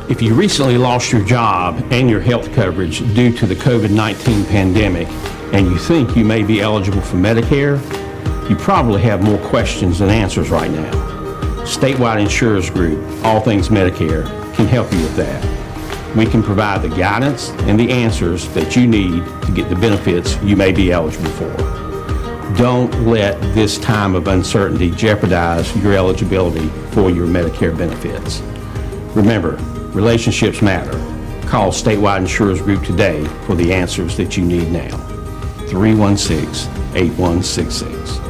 If you recently lost your job and your health coverage due to the COVID-19 pandemic and you think you may be eligible for Medicare, you probably have more questions than answers right now. Statewide Insurers Group, All Things Medicare, can help you with that. We can provide the guidance and the answers that you need to get the benefits you may be eligible for. Don't let this time of uncertainty jeopardize your eligibility for your Medicare benefits. Remember, relationships matter. Call Statewide Insurers Group today for the answers that you need now. 316-8166.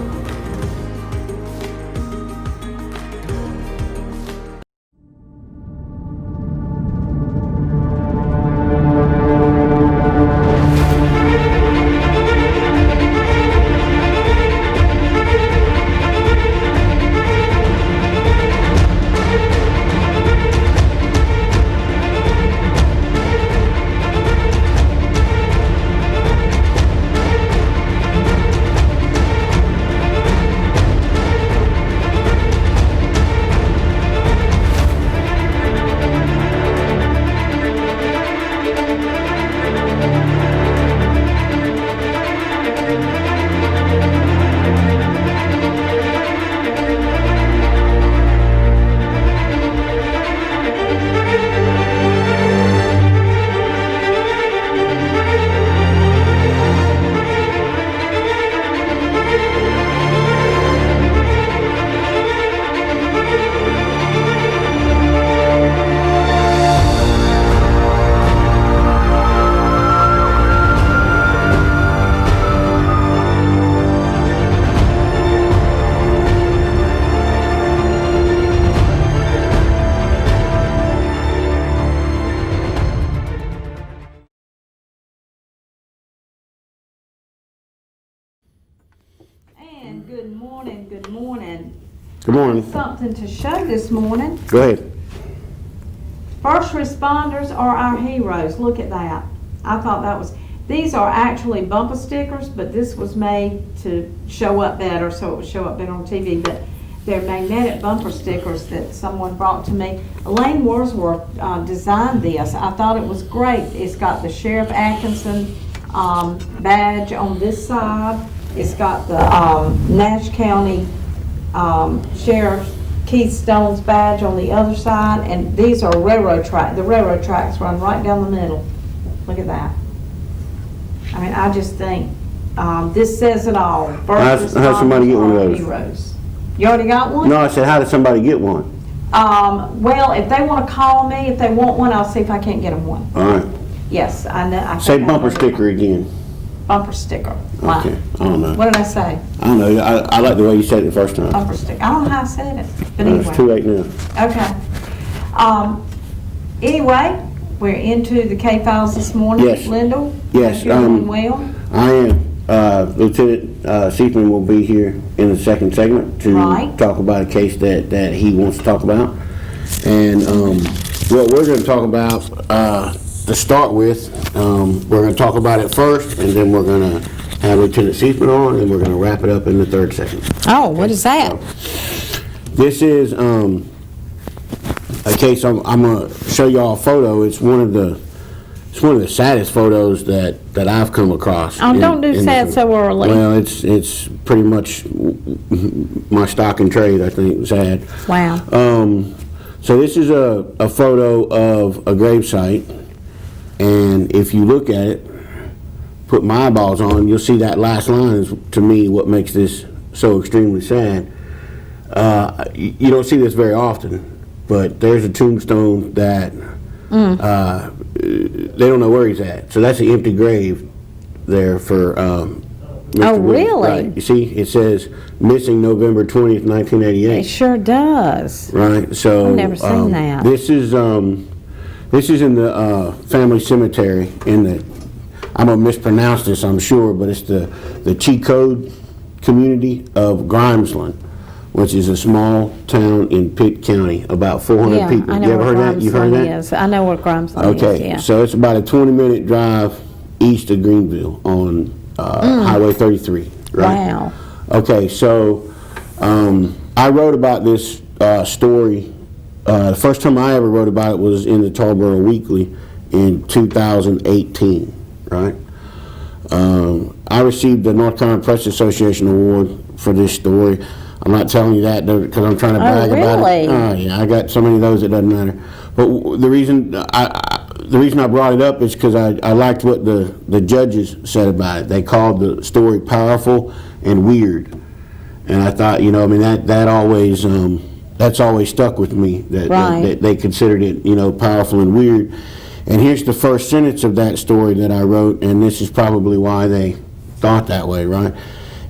Good morning. Something to show this morning. Go ahead. First responders are our heroes. Look at that. I thought that was, these are actually bumper stickers, but this was made to show up better, so it would show up better on TV. But they're magnetic bumper stickers that someone brought to me. Elaine Wordsworth designed this. I thought it was great. It's got the Sheriff Atkinson badge on this side. It's got the Nash County Sheriff Keith Stone's badge on the other side, and these are railroad tracks. The railroad tracks run right down the middle. Look at that. I mean, I just think this says it all. How does somebody get one of those? Heroes. You already got one? No, I said, how does somebody get one? Well, if they want to call me, if they want one, I'll see if I can't get them one. All right. Yes, I know. Say bumper sticker again. Bumper sticker. Okay, I don't know. What did I say? I don't know. I like the way you said it the first time. Bumper sticker. I don't know how I said it, but anyway. It's too late now. Okay. Anyway, we're into the Kay files this morning. Yes. Lindell? Yes. You're doing well? I am. Lieutenant Seaman will be here in the second segment to talk about a case that he wants to talk about. And what we're going to talk about to start with, we're going to talk about it first, and then we're going to have Lieutenant Seaman on, and we're going to wrap it up in the third segment. Oh, what is that? So, this is a case. I'm going to show y'all a photo. It's one of the saddest photos that I've come across. Oh, don't do sad so early. Well, it's pretty much my stock and trade, I think, sad. Wow. So this is a photo of a gravesite, and if you look at it, put my eyeballs on, you'll see that last line is, to me, what makes this so extremely sad. You don't see this very often, but there's a tombstone that they don't know where he's at. So that's an empty grave there for Mr. Oh, really? Right. You see, it says missing November 20th, 1988. It sure does. Right. So I've never seen that. This is in the family cemetery in the. I'm gonna mispronounce this, I'm sure, but it's the Chicode community of Grimesland, which is a small town in Pitt County, about 400 people. I know you ever where heard that? You've heard that? Is. I know where Grimesland is. Okay, Yeah. so it's about a 20-minute drive east of Greenville on Highway 33. Right? Wow. Okay, so I wrote about this story the first time I ever wrote about it was in the Tarboro Weekly in 2018, right? I received the North Carolina Press Association Award for this story. I'm not telling you that because I'm trying to brag about it. Oh, yeah, I got so many of those it doesn't matter. But the reason I brought it up is because I liked what the judges said about it. They called the story powerful and weird, and I thought, you know, I mean that always that's always stuck with me. That they considered it, you know, powerful and weird. And here's the first sentence of that story that I wrote, and this is probably why they thought that way, right?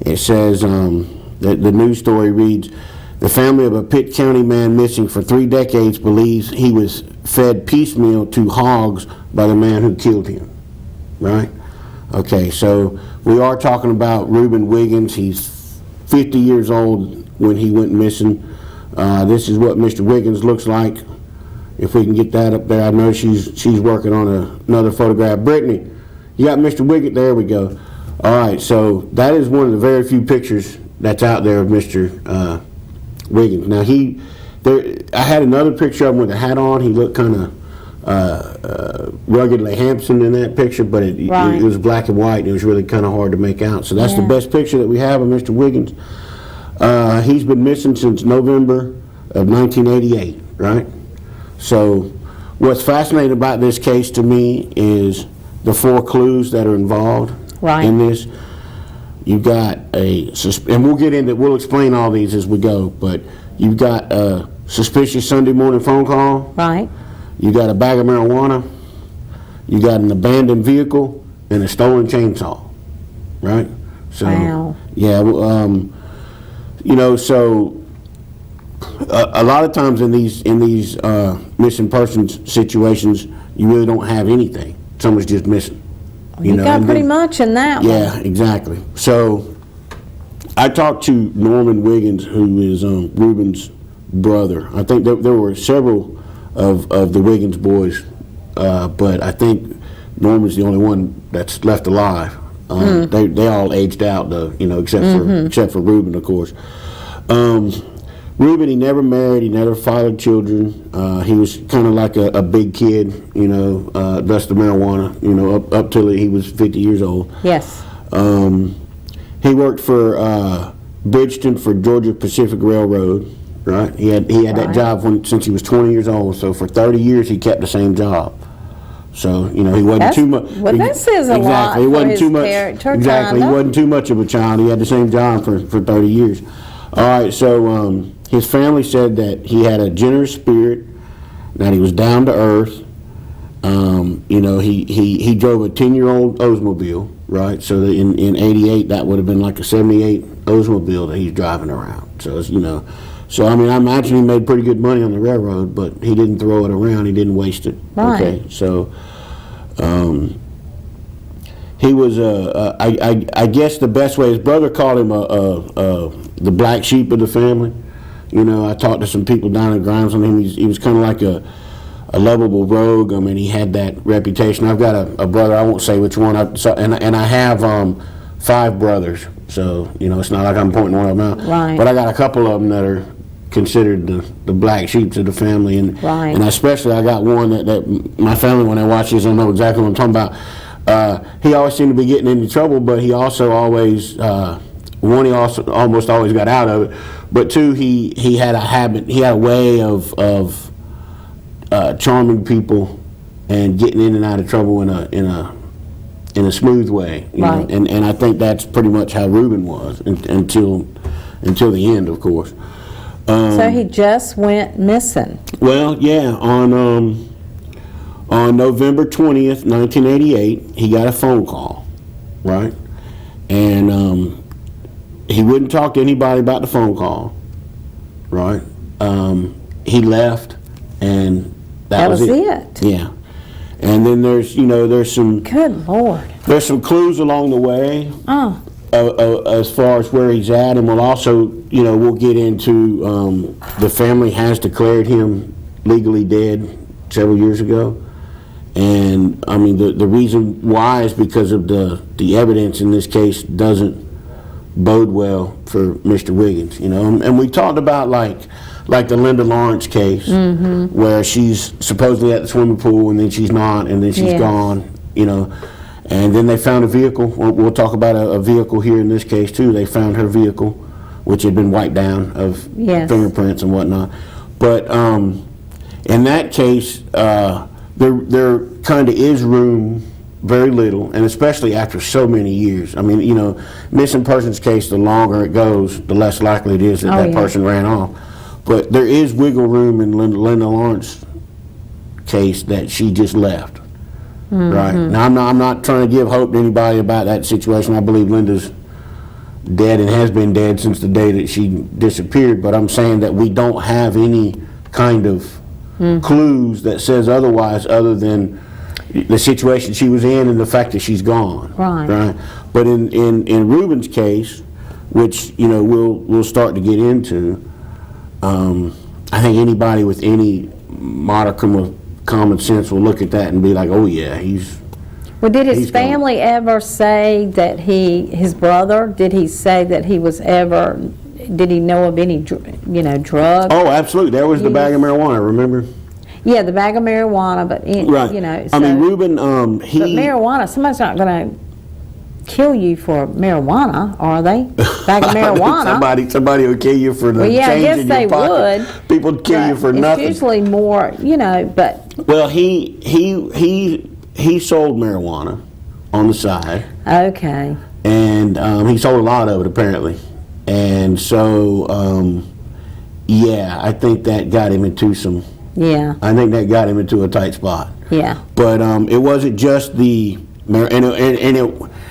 It says, the news story reads, the family of a Pitt County man missing for 3 decades believes he was fed piecemeal to hogs by the man who killed him, right? Okay, so we are talking about Reuben Wiggins. He's 50 years old when he went missing. This is what Mr. Wiggins looks like. If we can get that up there. I know she's working on another photograph. Brittany, you got Mr. Wiggins? There we go. All right, so that is one of the very few pictures that's out there of Mr. Wiggins. Now I had another picture of him with a hat on. He looked kind of ruggedly handsome in that picture, but it was black and white, and it was really kind of hard to make out. So that's the best picture that we have of Mr. Wiggins. He's been missing since November of 1988, right? So what's fascinating about this case to me is the 4 clues that are involved in this. You've got and we'll explain all these as we go, but you've got a suspicious Sunday morning phone call. Right. You got a bag of marijuana. You got an abandoned vehicle and a stolen chainsaw. Right. So yeah, you know, so a lot of times in these missing persons situations, you really don't have anything. Someone's just missing. You got pretty much in that one. Yeah, exactly. So I talked to Reuben Wiggins, who is Reuben's brother. I think there were several of the Wiggins boys, but I think Norman's the only one that's left alive. They all aged out, though, you know, except for Reuben, of course. Reuben, he never married, he never fathered children. He was kind of like a big kid, you know, thus the marijuana, you know, up till he was 50 years old. Yes. He worked for Bridgeton for Georgia Pacific Railroad, right? He had that job since he was 20 years old, so for 30 years he kept the same job. So, you know, he wasn't too much. Well, that says a lot he wasn't for his too much. Character, exactly, he wasn't too much of a child. He had the same job for 30 years. All right, so his family said that he had a generous spirit, that he was down to earth. You know, he drove a 10-year-old Oldsmobile, right? So that in 88, that would have been like a 78 Oldsmobile that he's driving around. So, you know, so I mean, I imagine he made pretty good money on the railroad, but he didn't throw it around. He didn't waste it. Right. Okay, so he was I guess the best way, his brother called him the black sheep of the family. You know, I talked to some people down at Grimes on him. He was kind of like a lovable rogue. I mean, he had that reputation. I've got a brother, I won't say which one, and I have 5 brothers, so, you know, it's not like I'm pointing one of them out. Right. But I got a couple of them that are considered the black sheep of the family, and especially I got one that my family, when they watch this, they'll know exactly what I'm talking about. He always seemed to be getting into trouble, but he also always, one, he also almost always got out of it, but 2, he had a habit, he had a way of charming people and getting in and out of trouble in a smooth way, you know? And I think that's pretty much how Reuben was until the end, of course. So he just went missing. Well, yeah, on November 20th, 1988, he got a phone call, right? And he wouldn't talk to anybody about the phone call, right? He left, and that was it. Yeah. And then there's some... Good Lord. There's some clues along the way as far as where he's at, and we'll also, you know, we'll get into the family has declared him legally dead several years ago. And, I mean, the reason why is because of the evidence in this case doesn't bode well for Mr. Wiggins, you know. And we talked about, like like the Linda Lawrence case, where she's supposedly at the swimming pool and then she's not, and then she's gone, you know. And then they found a vehicle. We'll talk about a vehicle here in this case too. They found her vehicle, which had been wiped down of fingerprints and whatnot. But in that case, there kind of is room, very little, and especially after so many years. I mean, you know, missing persons case, the longer it goes, the less likely it is that that person ran off. But there is wiggle room in Linda Lawrence case that she just left. Right. Now I'm not trying to give hope to anybody about that situation. I believe Linda's dead and has been dead since the day that she disappeared, but I'm saying that we don't have any kind of clues that says otherwise, other than the situation she was in and the fact that she's gone. Right. But in Reuben's case, which, you know, we'll start to get into, I think anybody with any modicum of common sense will look at that and be like, oh yeah, he's. Well, did his family ever say that his brother, did he say that he was ever, did he know of any, you know, drugs? Oh, absolutely. There was the bag of marijuana, remember? Yeah, the bag of marijuana, but, you know. So, I mean, Reuben, But marijuana, somebody's not going to kill you for marijuana, are they? Bag of marijuana. somebody will kill you for the change I guess in they your pocket. would. People kill you for nothing. It's usually more, you know, but. Well, he sold marijuana on the side. Okay. And he sold a lot of it, apparently. And so, yeah, I think that got him into some. Yeah. I think that got him into a tight spot. Yeah. But it wasn't just the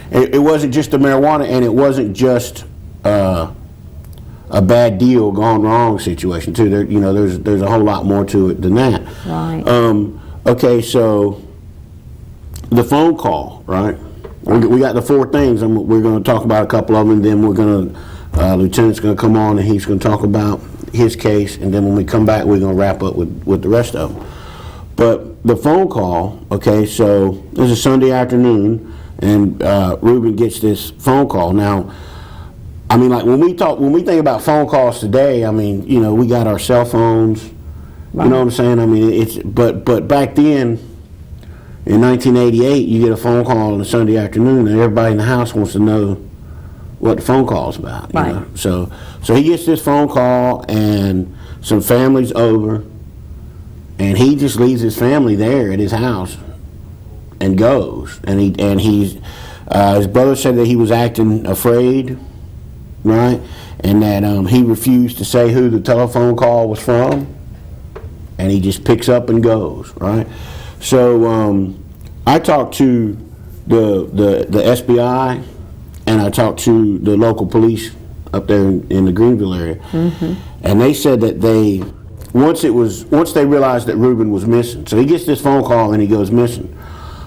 it wasn't just the marijuana, and it wasn't just a bad deal gone wrong situation too. There, you know, there's a whole lot more to it than that. Right. Okay, so the phone call, right? We got the four things, and we're going to talk about a couple of them, and then we're going to Lieutenant's going to come on and he's going to talk about his case, and then when we come back, we're going to wrap up with the rest of them. But the phone call, okay, so it was a Sunday afternoon, and Reuben gets this phone call. Now, I mean, like when we think about phone calls today, I mean, you know, we got our cell phones. Right. You know what I'm saying? I mean, but back then, in 1988, you get a phone call on a Sunday afternoon, and everybody in the house wants to know what the phone call's about. You know? So he gets this phone call, and some family's over, and he just leaves his family there at his house and goes. And he's his brother said that he was acting afraid, right? And that he refused to say who the telephone call was from, and he just picks up and goes, right? So I talked to the SBI, and I talked to the local police up there in the Greenville area, and they said that once they realized that Reuben was missing, so he gets this phone call and he goes missing.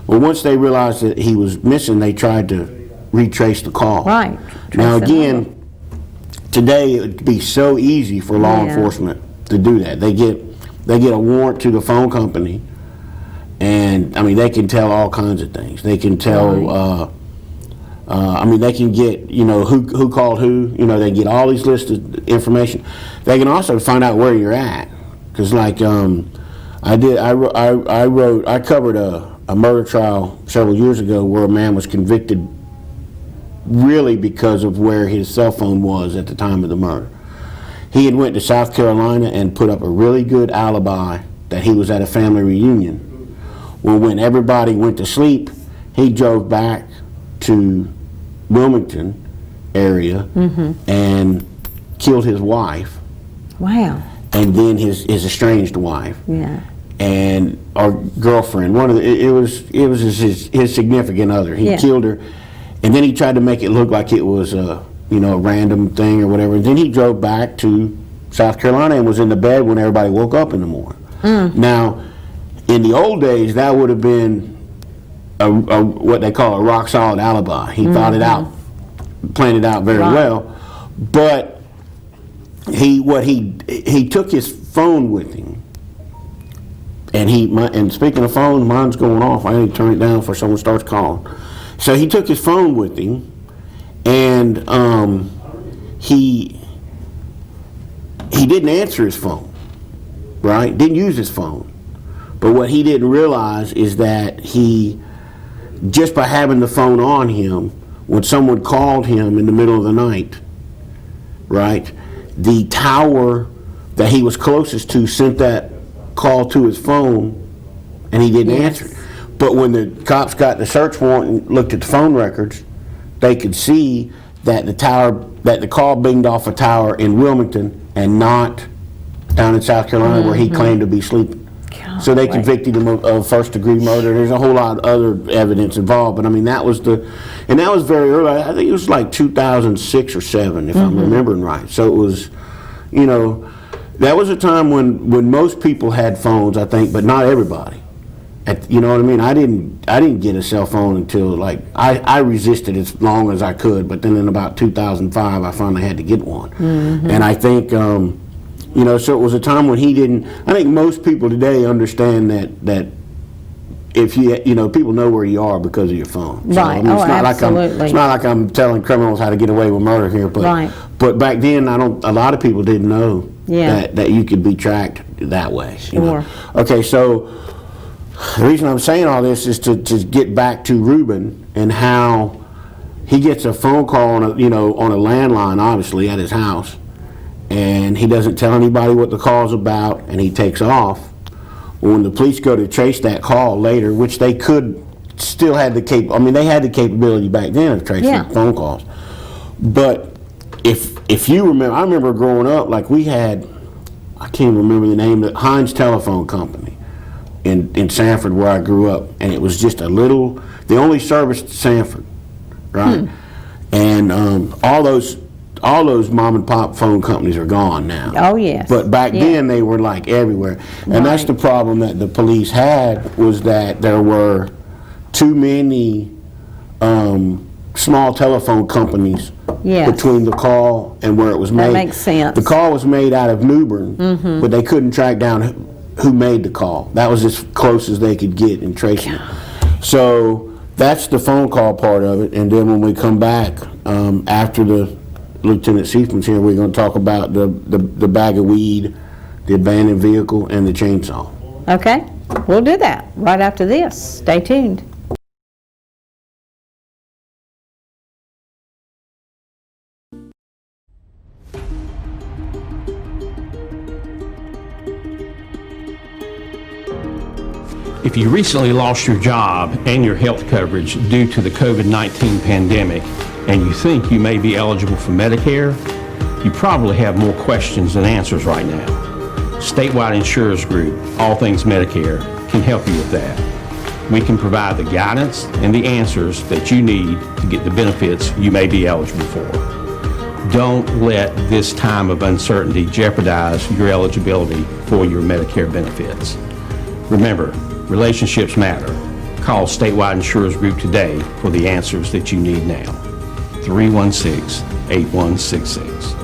Well, once they realized that he was missing, they tried to retrace the call. Right. Now again, today it would be so easy for law enforcement to do that. They get a warrant to the phone company, and I mean they can tell all kinds of things. They can tell. I mean, they can get, you know, who called who. You know, they get all these lists of information. They can also find out where you're at, because like I covered a murder trial several years ago where a man was convicted really because of where his cell phone was at the time of the murder. He had went to South Carolina and put up a really good alibi that he was at a family reunion. Well, when everybody went to sleep, he drove back to Wilmington area and killed his wife. Wow. And then his estranged wife. Yeah. And our girlfriend, it was his significant other. He killed her, and then he tried to make it look like it was a random thing or whatever. And then he drove back to South Carolina and was in the bed when everybody woke up in the morning. Now, in the old days, that would have been what they call a rock solid alibi. He thought it out, planned it out very well, but he took his phone with him, and speaking of phone, mine's going off. I need to turn it down before someone starts calling. So he took his phone with him, and he didn't answer his phone, right? Didn't use his phone. But what he didn't realize is that just by having the phone on him, when someone called him in the middle of the night, right, the tower that he was closest to sent that call to his phone, and he didn't answer it. But when the cops got the search warrant and looked at the phone records, they could see that the call binged off a tower in Wilmington and not down in South Carolina where he claimed to be sleeping. So they convicted him of first-degree murder. There's a whole lot of other evidence involved, but I mean that was very early. I think it was like 2006 or 7, if I'm remembering right. So it was, that was a time when most people had phones, I think, but not everybody. You know what I mean? I didn't get a cell phone until I resisted as long as I could, but then in about 2005 I finally had to get one. And I think. So it was a time when he didn't. I think most people today understand that if people know where you are because of your phone. So, Right. I mean, Absolutely. It's not like I'm telling criminals how to get away with murder here, but Right. but back then a lot of people didn't know that you could be tracked that way. Sure. Okay, so the reason I'm saying all this is to get back to Reuben and how he gets a phone call on a landline, obviously at his house. And he doesn't tell anybody what the call's about, and he takes off. When the police go to trace that call later, which they could still had the they had the capability back then of tracing phone calls. But if you remember, I remember growing up, we had, I can't remember the name, the Heinz Telephone Company in Sanford where I grew up, and it was just the only service to Sanford, right? And all those mom and pop phone companies are gone now. Oh, yes. But back then they were everywhere. And that's the problem that the police had, was that there were too many small telephone companies between the call and where it was made. That makes sense. The call was made out of New Bern, but they couldn't track down who made the call. That was as close as they could get in tracing it. So that's the phone call part of it. And then when we come back after the Lieutenant Seifman's here, we're going to talk about the bag of weed, the abandoned vehicle, and the chainsaw. Okay, we'll do that right after this. Stay tuned. If you recently lost your job and your health coverage due to the COVID-19 pandemic, and you think you may be eligible for Medicare, you probably have more questions than answers right now. Statewide Insurers Group, All Things Medicare, can help you with that. We can provide the guidance and the answers that you need to get the benefits you may be eligible for. Don't let this time of uncertainty jeopardize your eligibility for your Medicare benefits. Remember, relationships matter. Call Statewide Insurers Group today for the answers that you need now. 316-8166.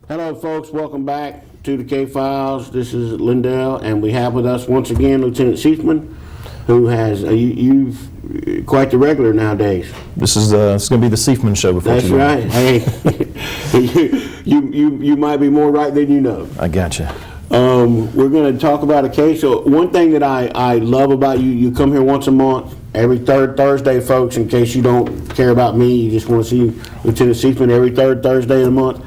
Hello folks, welcome back to the K-Files. This is Lindell, and we have with us once again Lieutenant Seifman, who has, you've quite the regular nowadays. This is going to be the Seifman show before That's too long. right. Hey, you might be more right than you know. I gotcha. We're going to talk about a case. So one thing that I love about you, you come here once a month, every third Thursday, folks, in case you don't care about me, you just want to see Lieutenant Seifman every third Thursday of the month.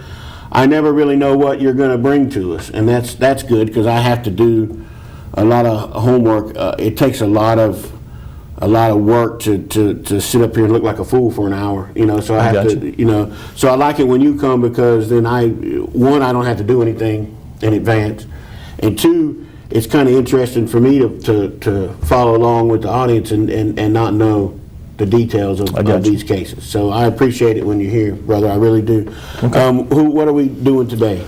I never really know what you're going to bring to us, and that's good, because I have to do a lot of homework. It takes a lot of work to sit up here and look like a fool for an hour, so I have to, so I like it when you come, because then I don't have to do anything in advance, and two, it's kind of interesting for me to follow along with the audience and not know the details of these cases. So I appreciate it when you're here, brother. I really do. Okay. What are we doing today?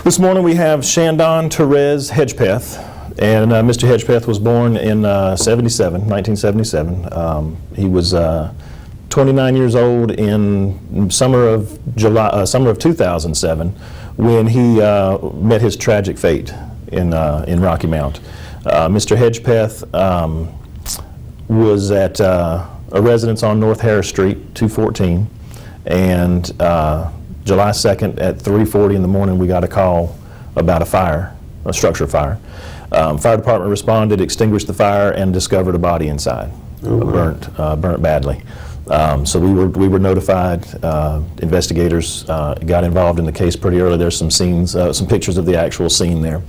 This morning we have Shandon Therese Hedgepeth, and Mr. Hedgepeth was born in 1977. He was 29 years old in summer of 2007 when he met his tragic fate in Rocky Mount. Mr. Hedgepeth was at a residence on North Harris Street, 214, and July 2nd at 3:40 in the morning, we got a call about a fire, a structure fire. Fire department responded, extinguished the fire, and discovered a body inside, burnt badly. So we were notified. Investigators got involved in the case pretty early. There's some scenes, some pictures of the actual scene there.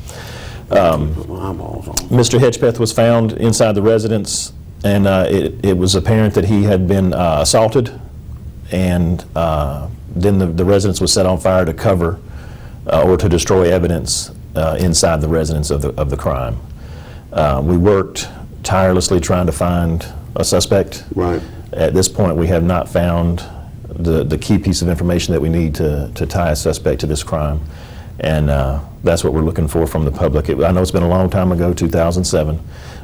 Mr. Hedgepeth was found inside the residence, and it was apparent that he had been assaulted, and then the residence was set on fire to cover or to destroy evidence inside the residence of the crime. We worked tirelessly trying to find a suspect. Right. At this point, we have not found the key piece of information that we need to tie a suspect to this crime. And that's what we're looking for from the public. I know it's been a long time ago, 2007,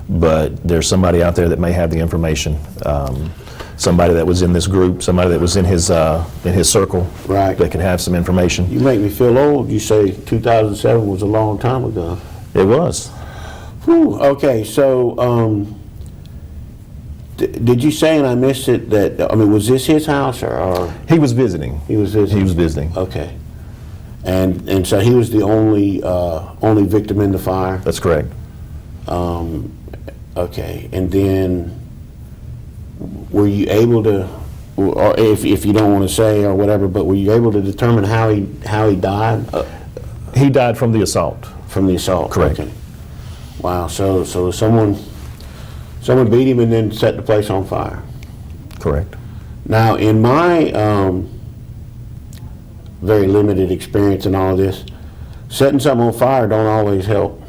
but there's somebody out there that may have the information. Somebody that was in this group, somebody that was in his circle, Right. that could have some information. You make me feel old. You say 2007 was a long time ago. It was. Whew. Okay, so did you say, and I missed it, that, I mean, was this his house or? He was visiting. He was visiting? He was visiting. Okay. And so he was the only victim in the fire? That's correct. Okay, and then were you able to, or if you don't want to say or whatever, but were you able to determine how he died? He died from the assault. From the assault? Correct. Okay. Wow, so someone beat him and then set the place on fire? Correct. Now, in my very limited experience in all of this, setting something on fire don't always help,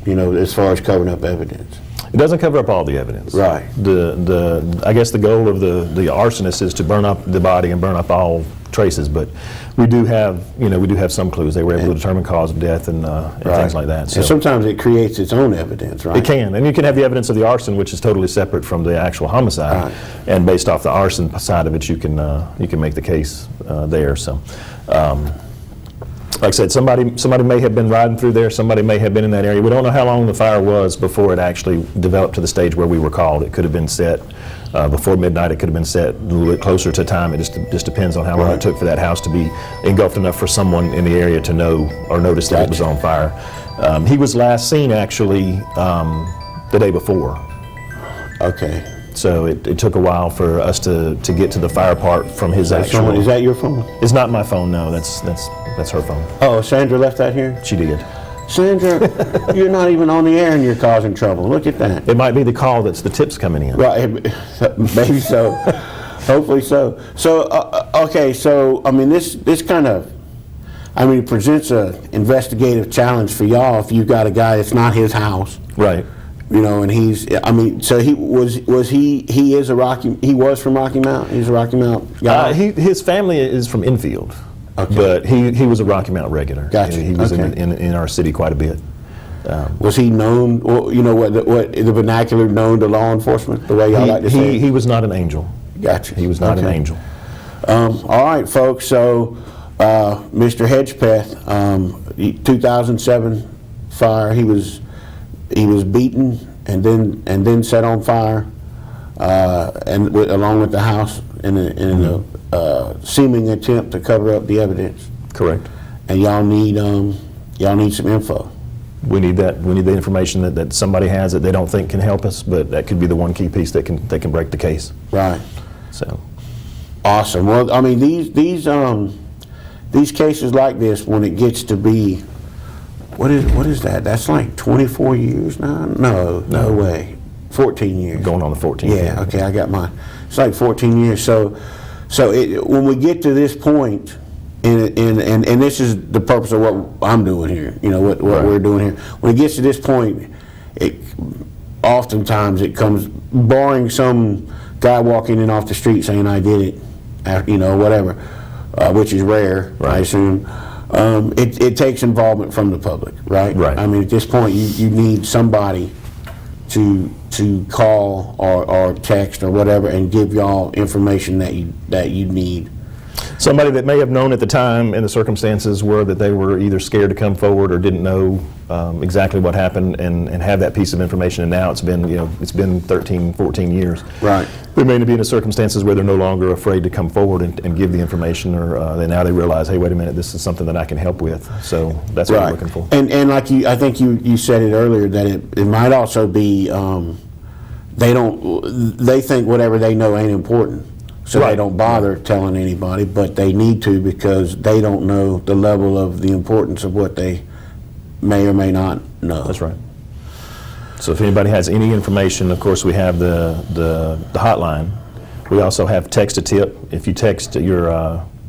you know, as far as covering up evidence. It doesn't cover up all the evidence. Right. I guess the goal of the arsonist is to burn up the body and burn up all traces, but we do have some clues. They were able to determine cause of death and things like that. So And sometimes it creates its own evidence, right? it can, and you can have the evidence of the arson, which is totally separate from the actual homicide, Right. and based off the arson side of it, you can make the case there. So. Like I said, somebody may have been riding through there, somebody may have been in that area. We don't know how long the fire was before it actually developed to the stage where we were called. It could have been set before midnight, it could have been set a little bit closer to time. It just depends on how long it took for that house to be engulfed enough for someone in the area to know or notice that it was on fire. He was last seen actually the day before. Okay. So it took a while for us to get to the fire part from his actual... Is that your phone? It's not my phone, no. That's her phone. Oh, Sandra left that here? She did. Sandra, you're not even on the air and you're causing trouble. Look at that. It might be the call that's the tips coming in. Right, maybe so. Hopefully so. So, okay, so, I mean, this kind of, I mean, it presents an investigative challenge for y'all if you've got a guy that's not his house. Right. You know, and so he was from Rocky Mount? He's a Rocky Mount guy? His family is from Enfield. Okay. But he was a Rocky Mount regular. Gotcha. He was Okay. in our city quite a bit. Was he known, well, you know, what the vernacular known to law enforcement, the way y'all like to say it? He was not an angel. Gotcha. He was not an Okay. angel. All right, folks, so Mr. Hedgepeth, 2007 fire, he was beaten and then set on fire, along with the house in a seeming attempt to cover up the evidence. Correct. And y'all need some info. We need that. We need the information that somebody has that they don't think can help us, but that could be the one key piece that can break the case. Right. So. Awesome. Well, I mean, these cases like this, when it gets to be, what is that? That's like 24 years now? No way. 14 years. Going on the 14th. Yeah. Okay, I got mine. It's like 14 years. So when we get to this point, and this is the purpose of what I'm doing here. You know what Right. we're doing here. When it gets to this point, oftentimes it comes, barring some guy walking in off the street saying I did it, you know, whatever, which is rare, Right. I assume. It takes involvement from the public, right? Right. I mean, at this point, you need somebody to call or text or whatever and give y'all information that you need. Somebody that may have known at the time, and the circumstances were that they were either scared to come forward or didn't know exactly what happened, and have that piece of information. And now it's been 13, 14 years. Right. They may be in circumstances where they're no longer afraid to come forward and give the information, or now they realize, hey, wait a minute, this is something that I can help with. So that's what we're looking for. And like I think you said it earlier, that it might also be they think whatever they know ain't important. So they don't bother telling anybody, but they need to, because they don't know the level of the importance of what they may or may not know. That's right. So if anybody has any information, of course, we have the hotline. We also have text-a-tip. If you text your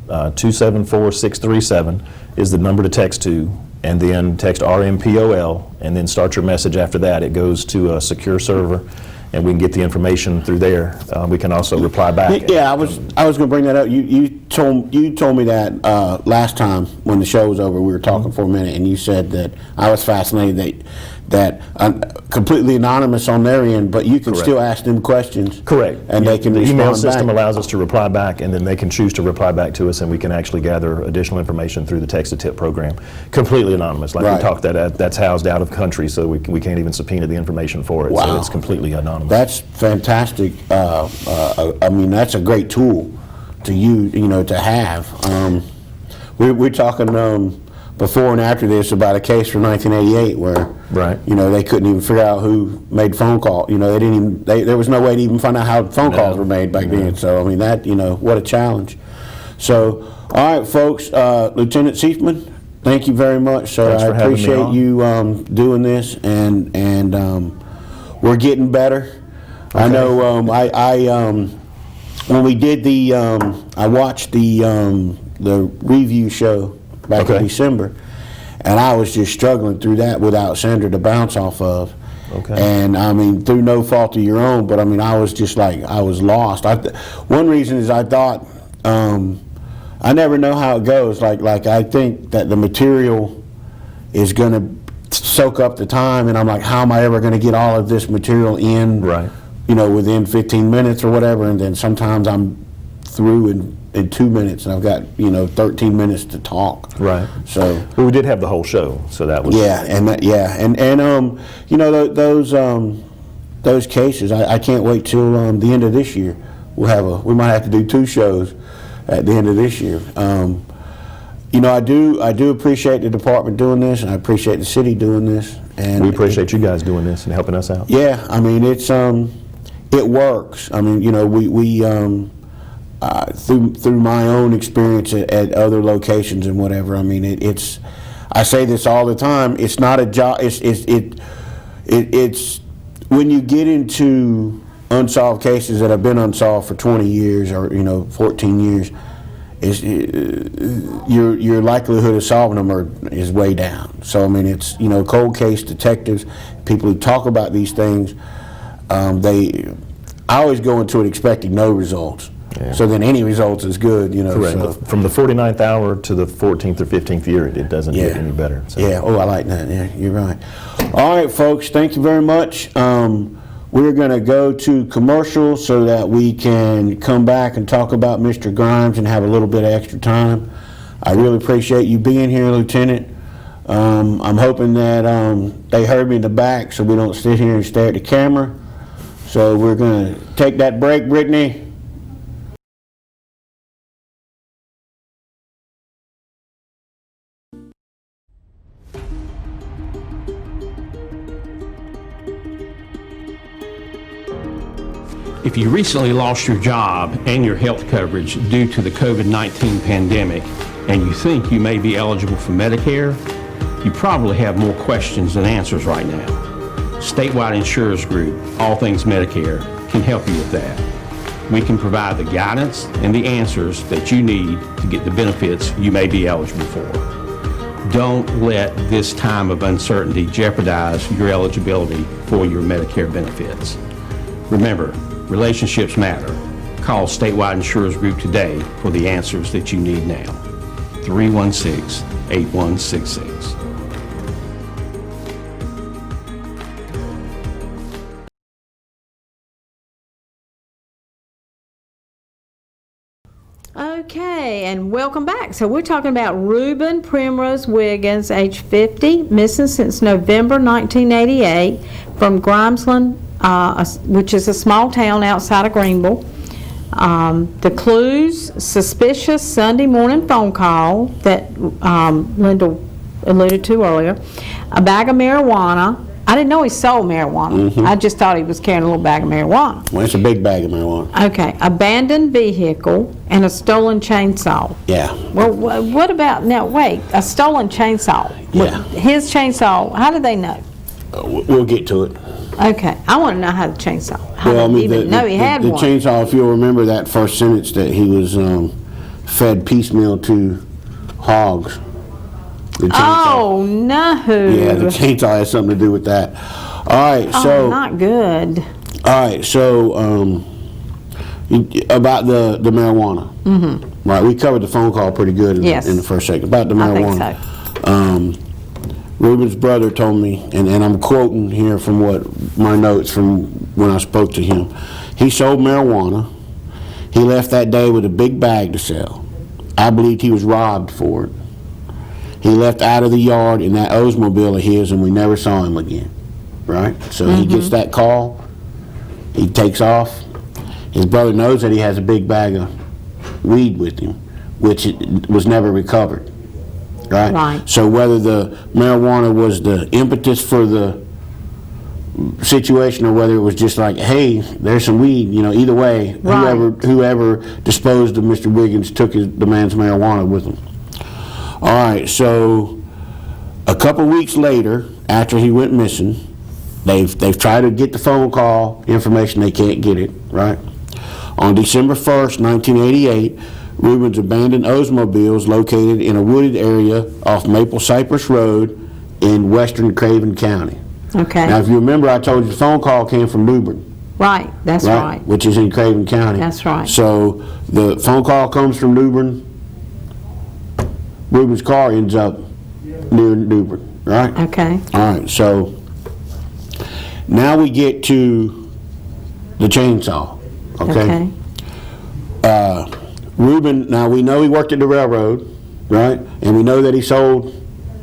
274-637 is the number to text to, and then text RMPOL, and then start your message after that. It goes to a secure server, and we can get the information through there. We can also reply back. Yeah, I was going to bring that up. You told me that last time when the show was over. We were talking for a minute, and you said that I was fascinated that completely anonymous on their end, but you can still ask them questions. Correct. And they can the respond email system back. allows us to reply back, and then they can choose to reply back to us, and we can actually gather additional information through the text-a-tip program. Completely anonymous. Like we talked, that's housed out of country, so we can't even subpoena the information for it. Wow. So it's completely anonymous. That's fantastic. I mean, that's a great tool to use, to have. We're talking before and after this about a case from 1988 where they couldn't even figure out who made phone call. There was no way to even find out how phone calls were made back then. So I mean, that what a challenge. So all right, folks, Lieutenant Seifman, thank you very much, sir. Thanks for having me appreciate on. you doing this, and we're getting better. Okay. I know. When we did I watched the review show back in December, and I was just struggling through that without Sandra to bounce off of. Okay. And I mean, through no fault of your own, but I mean, I was just like, I was lost. One reason is I thought, I never know how it goes. Like I think that the material is going to soak up the time, and I'm like, how am I ever going to get all of this material in? Right. Within 15 minutes or whatever, and then sometimes I'm through in 2 minutes, and I've got 13 minutes to talk. Right. So. Well, we did have the whole show, so that was. Yeah, those cases, I can't wait till the end of this year. We might have to do 2 shows at the end of this year. I do appreciate the department doing this, and I appreciate the city doing this. And we appreciate you guys doing this and helping us out. Yeah, I mean, it works. I mean, we through my own experience at other locations and whatever. I mean, it's. I say this all the time. It's not a job. It's when you get into unsolved cases that have been unsolved for 20 years or 14 years. Your likelihood of solving them is way down. So I mean, it's cold case detectives, people who talk about these things. I always go into it expecting no results. Yeah. So then any results is good. Correct. So. From the 49th hour to the 14th or 15th year, it doesn't get any better. So. Yeah. Oh, I like that. Yeah, you're right. All right, folks. Thank you very much. We're going to go to commercial so that we can come back and talk about Mr. Grimes and have a little bit of extra time. I really appreciate you being here, Lieutenant. I'm hoping that they heard me in the back so we don't sit here and stare at the camera. So we're going to take that break, Brittany. If you recently lost your job and your health coverage due to the COVID-19 pandemic, and you think you may be eligible for Medicare, you probably have more questions than answers right now. Statewide Insurers Group, All Things Medicare, can help you with that. We can provide the guidance and the answers that you need to get the benefits you may be eligible for. Don't let this time of uncertainty jeopardize your eligibility for your Medicare benefits. Remember, relationships matter. Call Statewide Insurers Group today for the answers that you need now. 316-8166. Okay, and welcome back. So we're talking about Reuben Primrose Wiggins, age 50, missing since November 1988 from Grimesland, which is a small town outside of Greenville. The clues: suspicious Sunday morning phone call that Lindell alluded to earlier, a bag of marijuana. I didn't know he sold marijuana. I just thought he was carrying a little bag of marijuana. Well, it's a big bag of marijuana. Okay, abandoned vehicle and a stolen chainsaw. Yeah. Well, what about, now wait, a stolen chainsaw? Yeah. His chainsaw, how did they know? We'll get to it. Okay, I want to know how the chainsaw, how Well, I did mean, he even know he had the one? chainsaw, if you'll remember that first sentence, that he was fed piecemeal to hogs. The chainsaw. Oh, no. Yeah, the chainsaw has something to do with that. All right, Oh, so not good. all right, so about the marijuana. Mm-hmm. Right, we covered the phone call pretty good in, Yes. in the first segment about the marijuana. I think so. Reuben's brother told me, and I'm quoting here from what my notes from when I spoke to him. He sold marijuana. He left that day with a big bag to sell. I believed he was robbed for it. He left out of the yard in that Oldsmobile of his, and we never saw him again. Right? So he gets that call. He takes off. His brother knows that he has a big bag of weed with him, which was never recovered. Right? Right. So whether the marijuana was the impetus for the situation or whether it was just like, hey, there's some weed, either way, Right. whoever disposed of Mr. Wiggins took the man's marijuana with him. All right, so a couple weeks later, after he went missing, they've tried to get the phone call information. They can't get it, right? On December 1st, 1988, Reuben's abandoned Oldsmobiles located in a wooded area off Maple Cypress Road in western Craven County. Okay. Now, if you remember, I told you the phone call came from Lubbock, Right, that's right. which is in Craven County. That's right. So the phone call comes from Lubbock. Reuben's car ends up near Lubbock, right? Okay. All right, so now we get to the chainsaw, okay? Reuben, now we know he worked at the railroad, right? And we know that he sold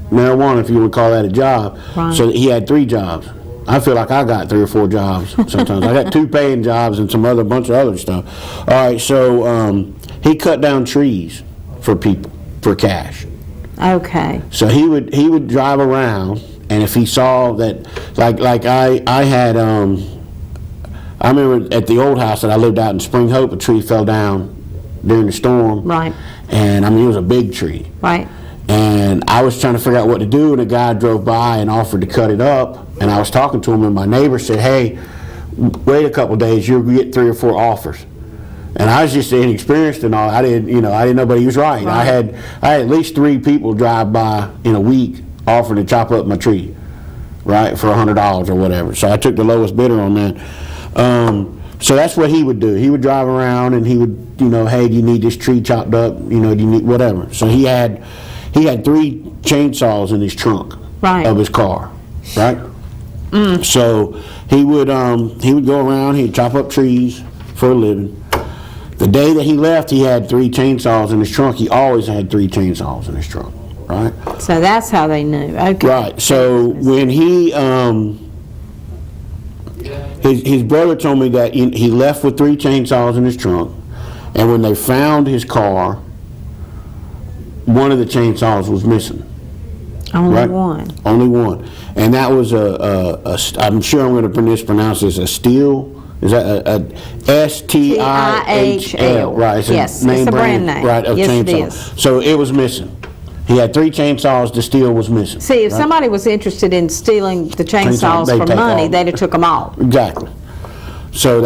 marijuana, if you would call that a job. Right. So he had 3 jobs. I feel like I got 3 or 4 jobs sometimes. I got 2 paying jobs and some bunch of other stuff. All right, so he cut down trees for people, for cash. Okay. So he would drive around, and if he saw that, like I had, I remember at the old house that I lived out in Spring Hope, a tree fell down during the storm. Right. And I mean, it was a big tree. Right. And I was trying to figure out what to do, and a guy drove by and offered to cut it up. And I was talking to him, and my neighbor said, "Hey, wait a couple days, you'll get 3 or 4 offers." And I was just inexperienced and all. I didn't know, but he was right. Right. I had at least 3 people drive by in a week offering to chop up my tree, right, for $100 or whatever. So I took the lowest bidder on that. So that's what he would do. He would drive around and he would, hey, do you need this tree chopped up? Do you need whatever? So he had 3 chainsaws in his trunk Right. of his car, right? So he would go around. He'd chop up trees for a living. The day that he left, he had 3 chainsaws in his trunk. He always had 3 chainsaws in his trunk, right? So that's how they knew. Okay. Right. So when he, his brother told me that he left with 3 chainsaws in his trunk, and when they found his car, one of the chainsaws was missing. Only Right. one. Only one, and that was I'm sure I'm going to mispronounce this. A steel. Is that a STIHL? Right. It's Yes, it's a brand name. Right, of Yes, it chainsaw. is. So it was missing. He had 3 chainsaws. The steel was missing. See, if right? somebody was interested in stealing the chainsaws they'd for take money, all. they'd have took them all. Exactly. So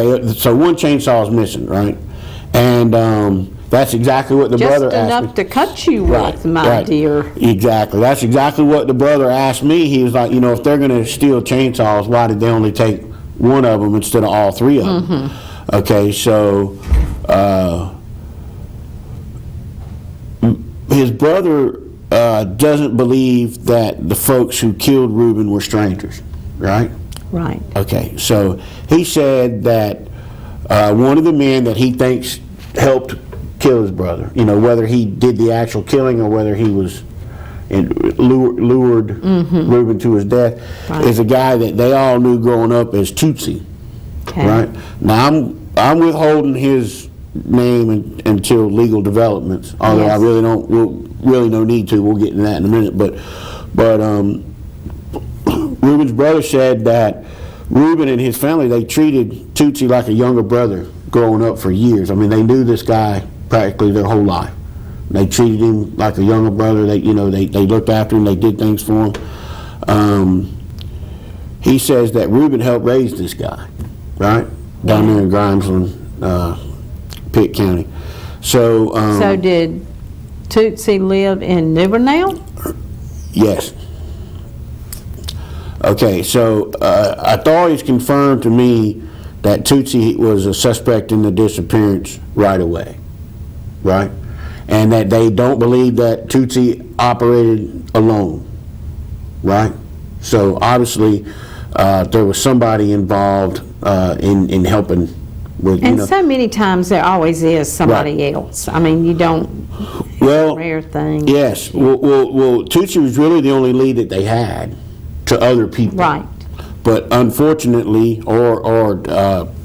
one chainsaw is missing, right? And that's exactly what the Just brother asked me. enough to cut you with, my dear. Exactly. That's exactly what the brother asked me. He was like, if they're going to steal chainsaws, why did they only take one of them instead of all 3 of them? Mm-hmm. Okay, so his brother doesn't believe that the folks who killed Reuben were strangers, right? Right. Okay, so he said that one of the men that he thinks helped kill his brother. You know, whether he did the actual killing or whether he was lured Reuben to his death, is a guy that they all knew growing up as Tootsie. Okay. Right? Now, I'm withholding his name until legal developments, although I really no need to. We'll get into that in a minute. But Reuben's brother said that Reuben and his family, they treated Tootsie like a younger brother growing up for years. I mean, they knew this guy practically their whole life. They treated him like a younger brother. They looked after him. They did things for him. He says that Reuben helped raise this guy, right? Down there in Grimesland, Pitt County. So did Tootsie live in New Bern? Yes. Okay, so authorities confirmed to me that Tootsie was a suspect in the disappearance right away, right? And that they don't believe that Tootsie operated alone, right? So obviously there was somebody involved in helping with, And so many times there always is somebody else. I mean, you don't, rare thing. Yes, well, Tootsie was really the only lead that they had to other people. Right. But unfortunately, or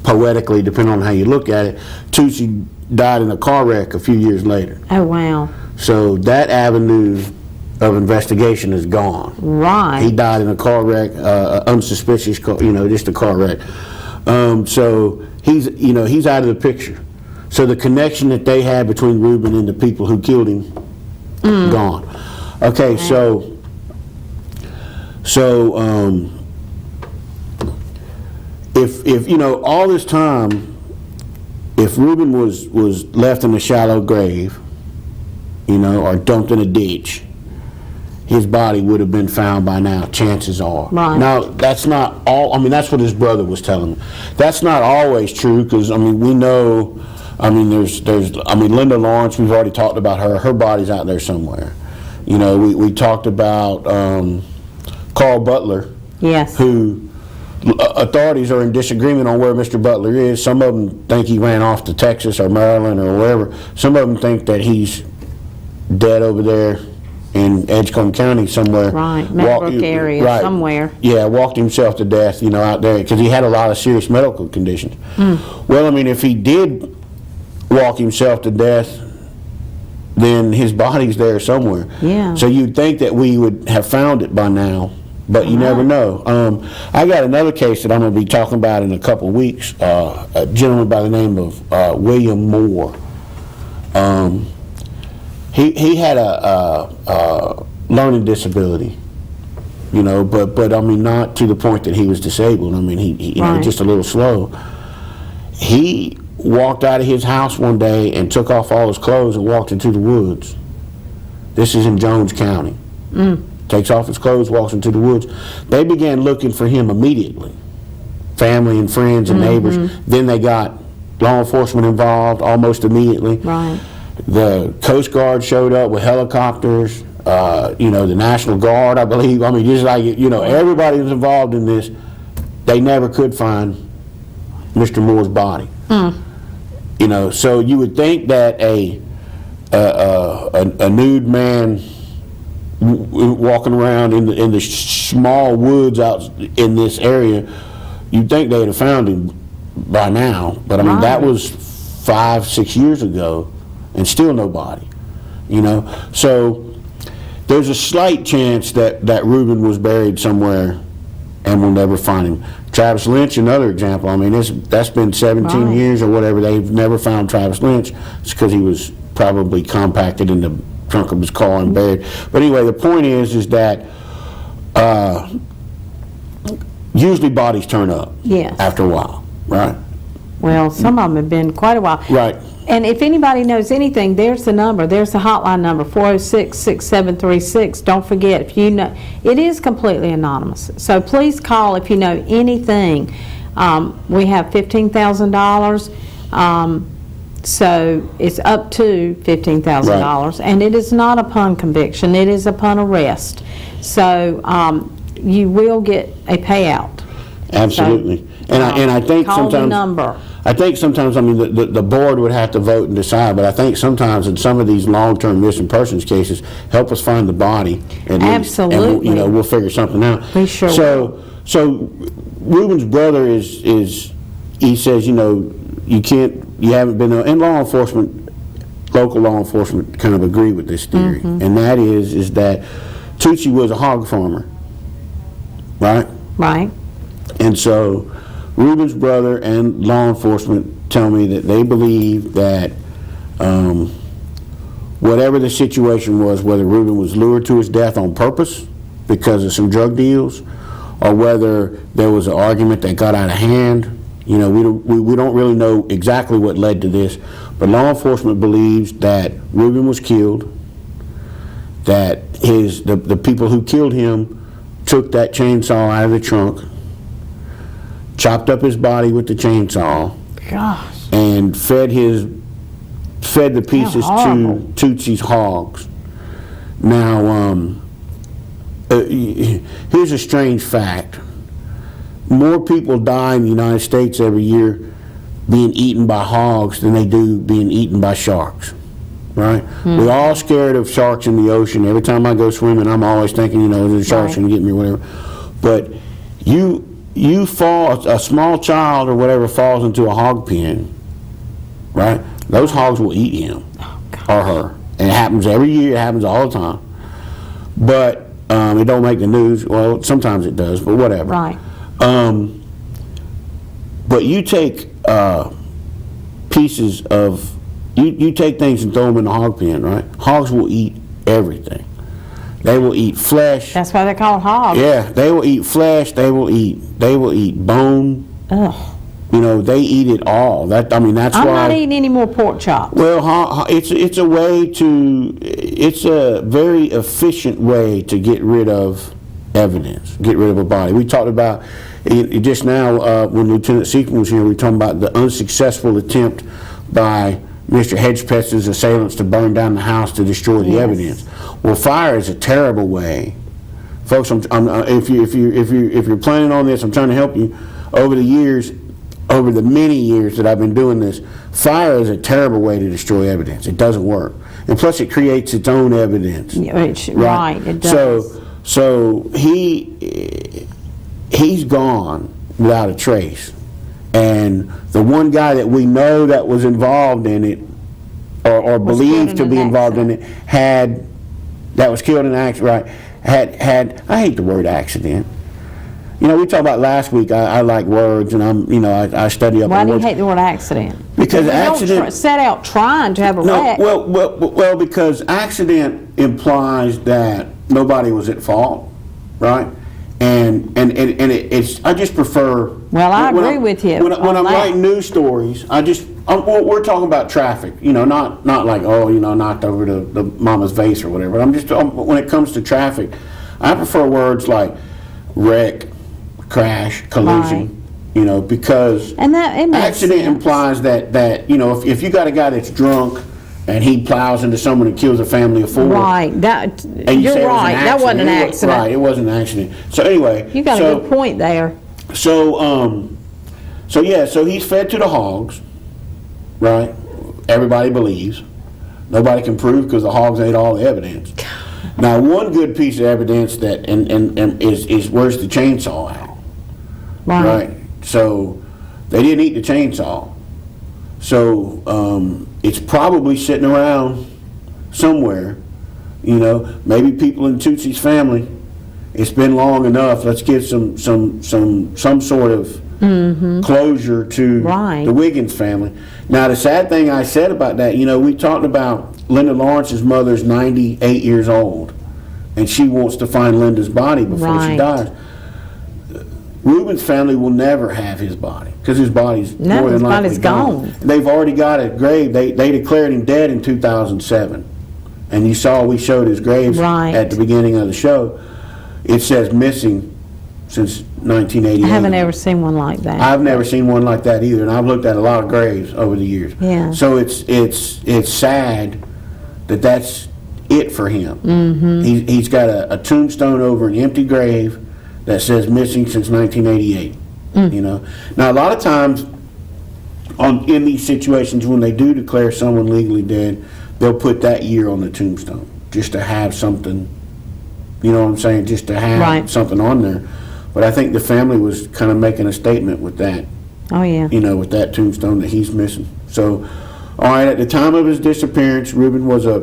poetically, depending on how you look at it, Tootsie died in a car wreck a few years later. Oh, wow. So that avenue of investigation is gone. Right. He died in a car wreck, unsuspicious car, just a car wreck. So he's out of the picture. So the connection that they had between Reuben and the people who killed him, gone. Okay, so if all this time, if Reuben was left in a shallow grave, or dumped in a ditch, his body would have been found by now, chances are. Right. Now, that's not all, that's what his brother was telling him. That's not always true, because, we know, there's Linda Lawrence, we've already talked about her. Her body's out there somewhere. We talked about Carl Butler. Yes. Who authorities are in disagreement on where Mr. Butler is. Some of them think he ran off to Texas or Maryland or wherever. Some of them think that he's dead over there in Edgecombe County somewhere. Right, Meadowbrook area, somewhere. Yeah, walked himself to death, out there, because he had a lot of serious medical conditions. Well, if he did walk himself to death, then his body's there somewhere. Yeah. So you'd think that we would have found it by now, but you never know. I got another case that I'm going to be talking about in a couple of weeks. A gentleman by the name of William Moore. He had a learning disability, but not to the point that he was disabled. He just a little slow. He walked out of his house one day and took off all his clothes and walked into the woods. This is in Jones County. Takes off his clothes, walks into the woods. They began looking for him immediately. Family and friends and neighbors. Then they got law enforcement involved almost immediately. Right. The Coast Guard showed up with helicopters, the National Guard, I believe. Just like, everybody was involved in this. They never could find Mr. Moore's body. So you would think that a nude man walking around in the small woods out in this area, you'd think they'd have found him by now. But that was 5-6 years ago, and still nobody. So there's a slight chance that Reuben was buried somewhere and we'll never find him. Travis Lynch, another example. That's been 17 years or whatever. They've never found Travis Lynch. It's because he was probably compacted in the trunk of his car and buried. But anyway, the point is that usually bodies turn up after a while, right? Well, some of them have been quite a while. Right. And if anybody knows anything, there's the number. There's the hotline number, 406-6736. Don't forget, if you know, it is completely anonymous. So please call if you know anything. We have $15,000. So it's up to $15,000. And it is not upon conviction. It is upon arrest. So you will get a payout. Absolutely. So, and I think call sometimes the number. I think sometimes, I mean, the board would have to vote and decide, but I think sometimes in some of these long-term missing persons cases, help us find the body at least. And Absolutely. we'll figure something out. We sure will. So Reuben's brother he says, you haven't been, and local law enforcement kind of agree with this theory. And that is that Tootsie was a hog farmer, right? Right. And so Reuben's brother and law enforcement tell me that they believe that whatever the situation was, whether Reuben was lured to his death on purpose because of some drug deals, or whether there was an argument that got out of hand, we don't really know exactly what led to this, but law enforcement believes that Reuben was killed, that the people who killed him took that chainsaw out of the trunk, chopped up his body with the chainsaw, Gosh. and fed the pieces to Tootsie's hogs. Now, here's a strange fact. More people die in the United States every year being eaten by hogs than they do being eaten by sharks, right? We're all scared of sharks in the ocean. Every time I go swimming, I'm always thinking, the shark's going to get me or whatever. But you fall, a small child or whatever falls into a hog pen, right? Those hogs will eat him or her. And it happens every year, it happens all the time. But it don't make the news. Well, sometimes it does, but whatever. Right. But you take pieces of, you take things and throw them in the hog pen, right? Hogs will eat everything. They will eat flesh. That's why they're called hogs. Yeah, they will eat flesh. They will eat bone. Ugh. They eat it all. That's I'm why. not eating any more pork chops. Well, it's a very efficient way to get rid of evidence, get rid of a body. We talked about just now when Lieutenant Seekman was here. We were talking about the unsuccessful attempt by Mr. Hedgepest's assailants to burn down the house to destroy the evidence. Well, fire is a terrible way, folks. If you're planning on this, I'm trying to help you. Over the many years that I've been doing this, fire is a terrible way to destroy evidence. It doesn't work, and plus it creates its own evidence. Right, it does. So he's gone without a trace. And the one guy that we know that was involved in it, or believed to be involved in it, that was killed in an accident, right, had, I hate the word accident. We talked about last week, I like words, and I study up on words. Why do you hate the word accident? Because accident... don't set out trying to have a wreck. Well, because accident implies that nobody was at fault, right? And it's, I just prefer... Well, I agree with you. When I'm writing news stories, we're talking about traffic, not like, knocked over the mama's vase or whatever. When it comes to traffic, I prefer words like wreck, crash, collision, because accident implies that if you got a guy that's drunk and he plows into someone and kills a family of four. Right. You're right. That wasn't an accident. Right. It wasn't an accident. So anyway. You got a good point there. So he's fed to the hogs, right? Everybody believes. Nobody can prove because the hogs ate all the evidence. Now, one good piece of evidence that is where's the chainsaw at? Right. So they didn't eat the chainsaw. So it's probably sitting around somewhere. Maybe people in Tootsie's family. It's been long enough. Let's give some sort of closure to the Wiggins family. Now, the sad thing I said about that, we talked about Linda Lawrence's mother's 98 years old, and she wants to find Linda's body before she dies. Reuben's family will never have his body because his body's more than likely gone. They've already got a grave. They declared him dead in 2007, and we showed his grave at the beginning of the show. It says missing since 1988. I haven't ever seen one like that. I've never seen one like that either, and I've looked at a lot of graves over the years. Yeah. So it's sad that that's it for him. Mm-hmm. He's got a tombstone over an empty grave that says missing since 1988. Now a lot of times in these situations, when they do declare someone legally dead, they'll put that year on the tombstone, just to have something, you know what I'm saying, just to have Right. something on there. But I think the family was kind of making a statement with that, Oh, yeah. you know, with that tombstone that he's missing. So, all right, at the time of his disappearance, Reuben was a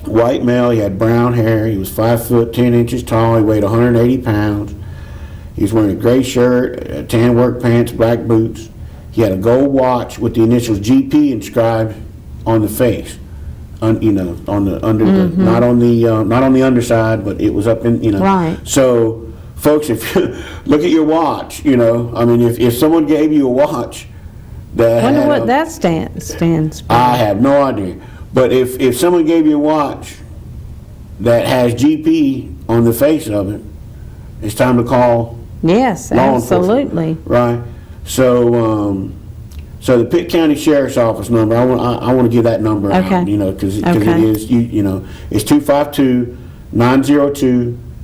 white male. He had brown hair. He was 5 foot 10 inches tall. He weighed 180 pounds. He was wearing a gray shirt, tan work pants, black boots. He had a gold watch with the initials GP inscribed on the face. You know, on the under the, not on the underside, but it was up in, you know. Right. So, folks, if you look at your watch, you know, I mean, if someone gave you a watch that Wonder had what a- that stands for. I have no idea. But if someone gave you a watch that has GP on the face of it, it's time to call Yes, law enforcement. absolutely. Right. So, so the Pitt County Sheriff's Office number, I want to give that number Okay. out, you know, because Okay. it is, you know, it's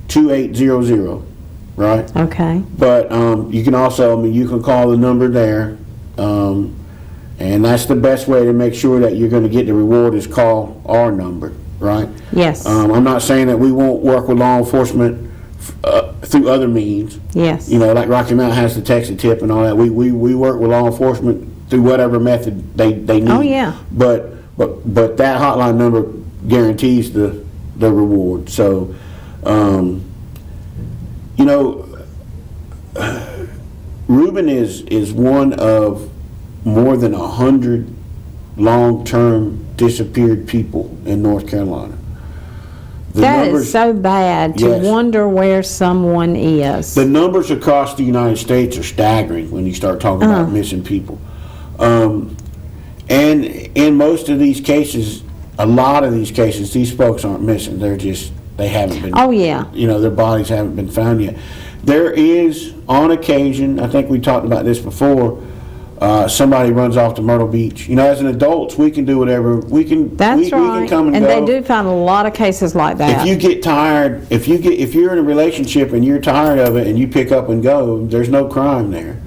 252-902-2800, right? Okay. But you can also, I mean, you can call the number there, and that's the best way to make sure that you're going to get the reward is call our number, right? Yes. I'm not saying that we won't work with law enforcement through other means. Yes. You know, like Rocky Mount has the text and tip and all that. We work with law enforcement through whatever method they need. Oh, yeah. But that hotline number guarantees the reward. So, you know, Reuben is one of more than 100 long-term disappeared people in North Carolina. The That numbers- is so bad to Yes. wonder where someone is. The numbers across the United States are staggering when you start talking about missing people. And in most of these cases, a lot of these cases, these folks aren't missing. They haven't been. Oh, yeah. You know, their bodies haven't been found yet. There is, on occasion, I think we talked about this before, somebody runs off to Myrtle Beach. You know, as an adults, we can do whatever. We can That's right. we can come and go. they do find a lot of cases like that. If you get tired, if you're in a relationship and you're tired of it and you pick up and go, there's no crime there.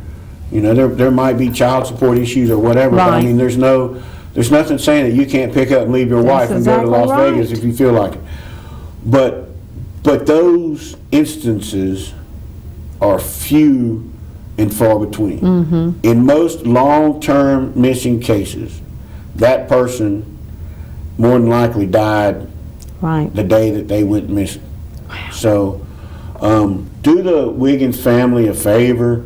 You know, there might be child support issues or whatever, but I Right. mean, there's nothing saying that you can't pick up and leave your wife and go to exactly Las right. Vegas if you feel like it. But those instances are few and far between. Mm-hmm. In most long-term missing cases, that person more than likely died Right. the day that they went missing. So, do the Wiggins family a favor,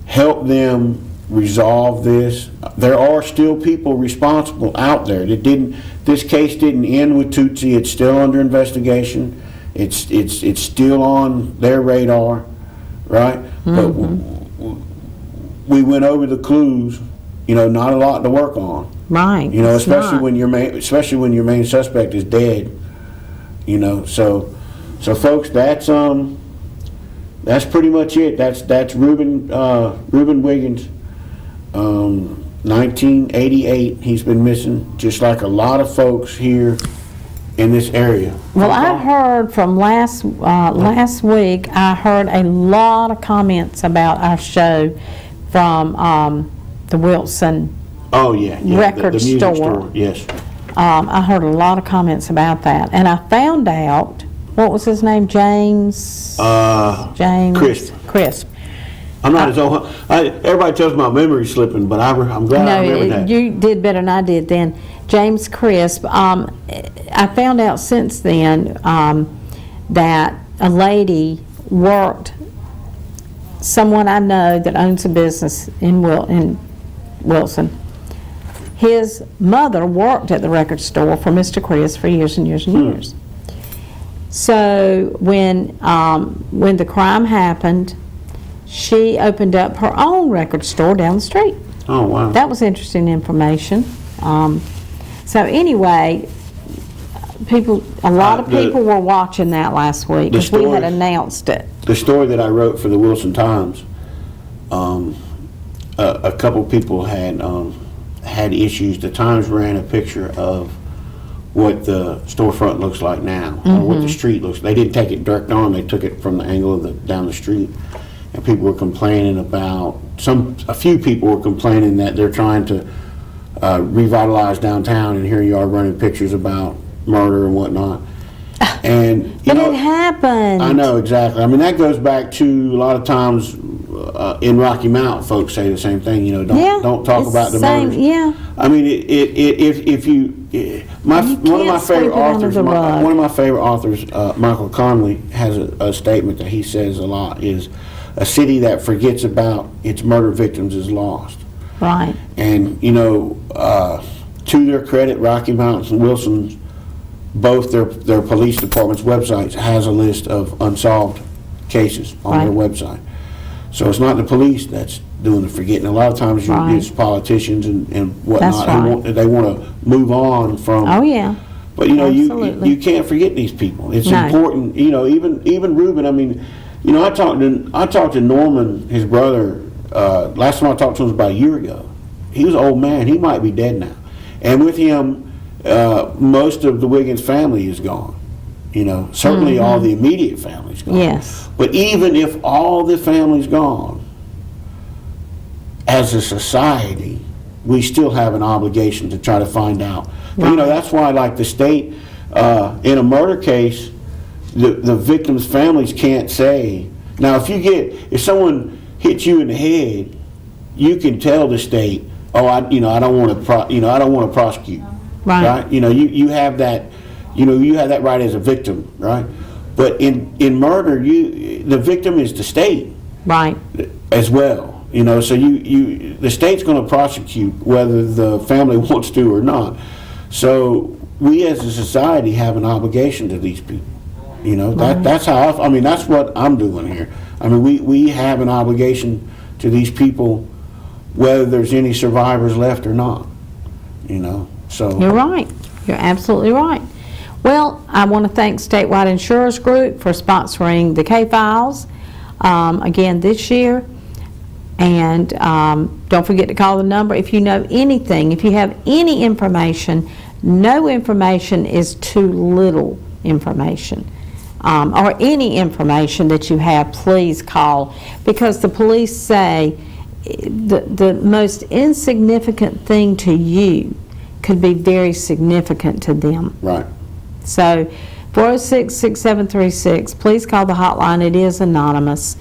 help them resolve this. There are still people responsible out there. This case didn't end with Tootsie. It's still under investigation. It's still on their radar, right? But we went over the clues. You know, not a lot to work on. Right. You know, It's especially not. when your main suspect is dead. You know, so folks, that's pretty much it. That's Reuben Wiggins, 1988. He's been missing, just like a lot of folks here in this area. Well, I heard from last week, I heard a lot of comments about our show from the Wilson. Oh yeah, Record the music store. Yes. I heard a lot of comments about that, and I found out, what was his name? James. Crisp. I'm not as old. Everybody tells me my memory's slipping, but I'm glad I remember that. You did better than I did then. James Crisp. I found out since then that a lady worked, someone I know that owns a business in Wilson. His mother worked at the record store for Mr. Crisp for years and years and years. So when the crime happened, she opened up her own record store down the street. Oh wow. That was interesting information. So anyway, a lot of people were watching that last week because we had announced it. The story that I wrote for the Wilson Times, a couple people had issues. The Times ran a picture of what the storefront looks like now, or what the street looks. They didn't take it direct on. They took it from the angle of down the street, and people were complaining about, a few people were complaining that they're trying to revitalize downtown, and here you are running pictures about murder and whatnot. And, you But know, it happened. I know, exactly. I mean, that goes back to a lot of times in Rocky Mount, folks say the same thing, you know, don't talk it's about the same, murders. yeah. I mean, if you, one of my can't sweep favorite it under authors, the rug. one of my favorite authors, Michael Connolly, has a statement that he says a lot, is a city that forgets about its murder victims is lost. Right. And, you know, to their credit, Rocky Mount and Wilson's, both their police departments' websites has a list of unsolved cases on their website. So it's not the police that's doing the forgetting. A lot of times it's politicians and whatnot. That's They want to move on from. Oh, yeah. But, you know, Absolutely. you can't forget these people. It's No. important. You know, even Reuben. I mean, you know, I talked to Norman, his brother. Last time I talked to him was about a year ago. He was an old man. He might be dead now. And with him, most of the Wiggins family is gone. You know, certainly all the immediate family's gone. Yes. But even if all the family's gone, as a society, we still have an obligation to try to find out. But, you know, that's why, like the state, in a murder case, the victims' families can't say. Now, if someone hits you in the head, you can tell the state, oh, I don't want to prosecute. Right? You know, you have that. You know, you have that right as a victim, right? But in murder, the victim is the state, Right. as well. You know, so the state's going to prosecute whether the family wants to or not. So we as a society have an obligation to these people. You know, that's how I mean, that's what I'm doing here. I mean, we have an obligation to these people, whether there's any survivors left or not. You know, so You're right. You're absolutely right. Well, I want to thank Statewide Insurance Group for sponsoring the K-Files again this year. And don't forget to call the number if you know anything. If you have any information, no information is too little information. Or any information that you have, please call. Because the police say the most insignificant thing to you could be very significant to them. right. So 406-6736, please call the hotline. It is anonymous.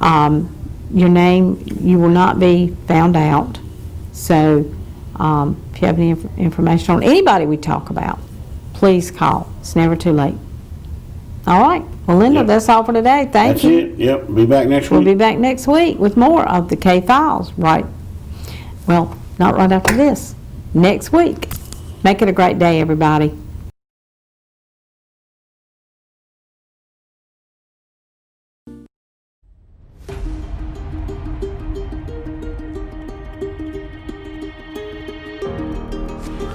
Your name, you will not be found out. So if you have any information on anybody we talk about, please call. It's never too late. All right. Well, Linda, Yep. that's all for today. Thank That's you. it. Yep. Be back next We'll week. be back next week with more of the K-Files, right? Well, not right after this. Next week. Make it a great day, everybody.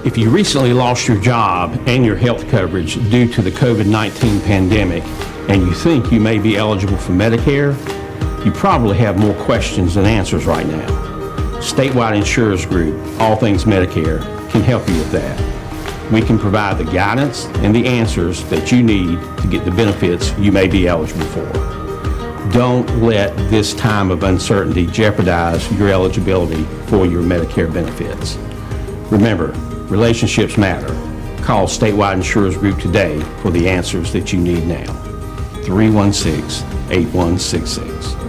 If you recently lost your job and your health coverage due to the COVID-19 pandemic, and you think you may be eligible for Medicare, you probably have more questions than answers right now. Statewide Insurance Group, All Things Medicare, can help you with that. We can provide the guidance and the answers that you need to get the benefits you may be eligible for. Don't let this time of uncertainty jeopardize your eligibility for your Medicare benefits. Remember, relationships matter. Call Statewide Insurance Group today for the answers that you need now. 316-8166.